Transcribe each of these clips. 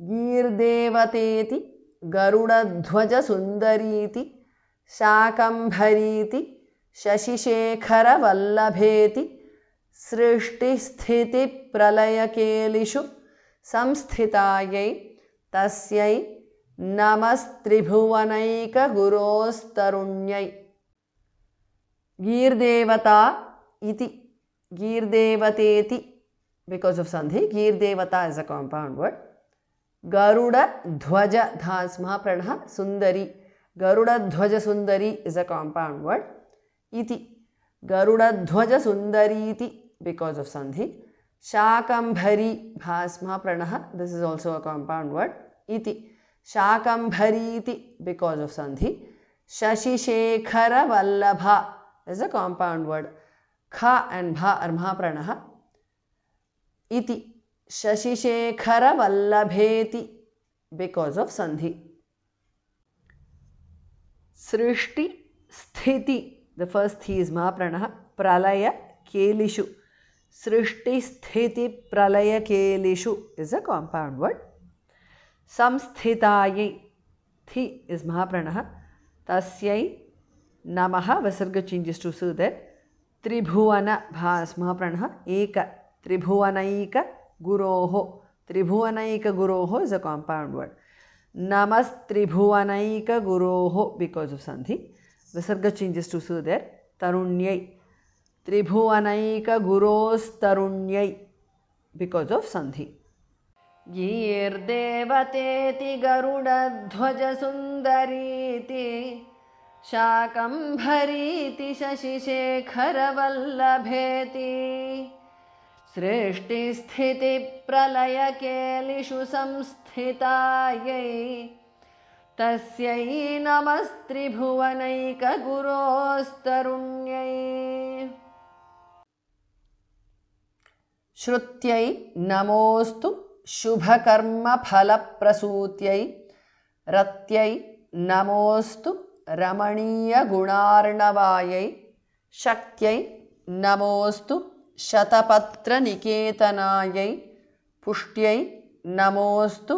गीर्देवतेति गरुडध्वजसुन्दरीति शाकम्भरीति शशिशेखरवल्लभेति सृष्टिस्थितिप्रलयकेलिषु संस्थितायै तस्यै नमस्त्रिभुवनैकगुरोस्तरुण्यै। गीर्देवता इति गीर्देवतेति because of sandhi. Girdevata is a compound word. Garuda Dhwaja Dhasma Pranah Sundari. Garuda Dhwaja Sundari is a compound word. Iti Garuda Dhwaja Sundari iti because of sandhi. Shakambhari Bhasma Pranah. This is also a compound word. Iti Shakambhari iti because of sandhi. Shashishekhara Vallabha is a compound word. Kha and Bha are Mahapranah. Iti Shashishekhara Vallabheti because of sandhi. Srishti Sthiti, the first thi is Mahapranah. Pralaya Kelishu. Srishti Sthiti Pralaya Kelishu is a compound word. Samsthitayi, thi is Mahapranah. Tasyai Namaha, Vasarga changes to su there. Tribhuvana Bhas Mahapranah. Eka Tribhuvanaika Guroho. Tribhuvanaika Guroho is a compound word. Namas Tribhuvanaika Guroho because of sandhi. Visarga changes to su there. Tarunyai. Tribhuvanaika Guros Tarunyai because of sandhi. Girdevate Garuda Dhwaja Sundariti Shakambhariti Shashishekhara Vallabheti सृष्टिस्थिति प्रलयकेलिषु संस्थितायै तस्यै नमस्त्रिभुवनैकगुरोस्तरुण्यै। श्रुत्यै नमोऽस्तु शुभकर्मफलप्रसूत्यै रत्यै नमोऽस्तु रमणीयगुणार्णवायै शक्त्यै नमोऽस्तु शतपत्रनिकेतनायै पुष्ट्यै नमोऽस्तु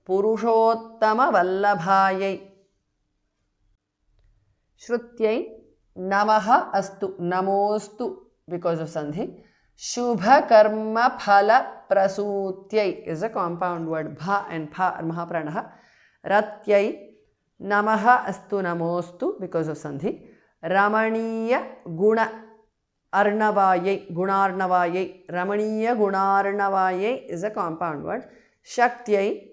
पुरुषोत्तमवल्लभायै। श्रुत्यै नमः अस्तु नमोऽस्तु because of sandhi. Shubhakarmaphala-prasutयै is a compound word. Bha and Pha are Mahapranah. Ratyai namaha astu namostu because of sandhi. Ramaniya guna arnavayai gunarnavayai. Ramaniya gunarnavayai is a compound word. Shaktyai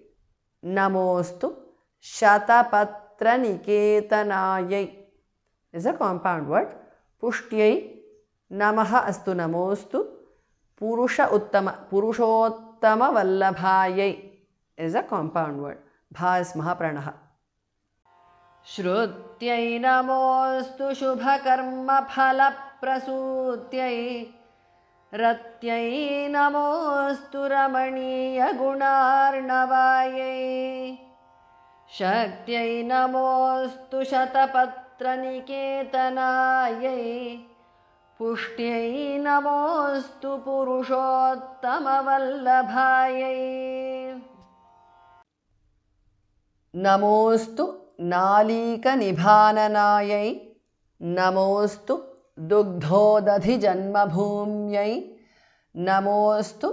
namostu shatapatra niketanayai is a compound word. Pushtyai namaha astu namostu purushottama vallabhayai is a compound word. Bha is Mahapranah. Shrutyai namostu shubhakarmaphala-prasutyai ratyai namostu ramaniya gunarnavayai shaktyai namostu shatapatra niketanayai पुष्ट्यै नमोऽस्तु पुरुषोत्तमवल्लभायै। नमोऽस्तु नालीकनिभाननायै नमोऽस्तु दुग्धोदधिजन्मभूम्यै नमोऽस्तु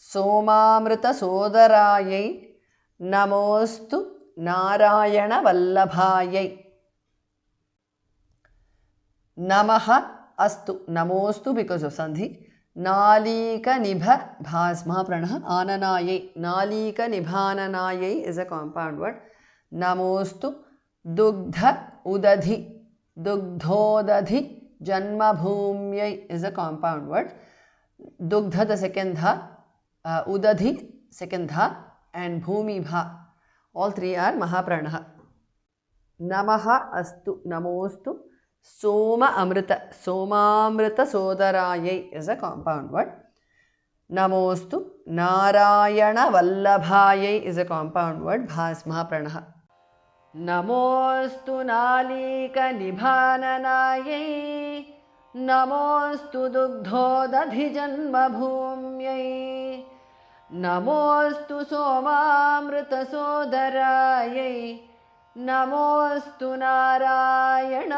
सोमामृतसोदरायै नमोऽस्तु नारायणवल्लभायै। नमः अस्तु नमोस्तु because of sandhi. Nalika nibha bhas Mahapranah ananayai. Nalika nibhananayai is a compound word. Namostu dugdha udadhi. Dugdhodadhi janmabhumyai is a compound word. Dugdha the second dha, udadhi second dha, and bhumi bha. All three are Mahapranah. Namaha astu namostu Soma Amrita, Somamrita Sodarayai is a compound word. Namostu Narayana Vallabhayai is a compound word. Bhas Mahapranah. Namostu Nalika Nibhananayai Namostu Dugdhodadhijanmabhumyai नमोऽस्तु सोमामृतसोदरायै नमोऽस्तु नारायणवल्लभायै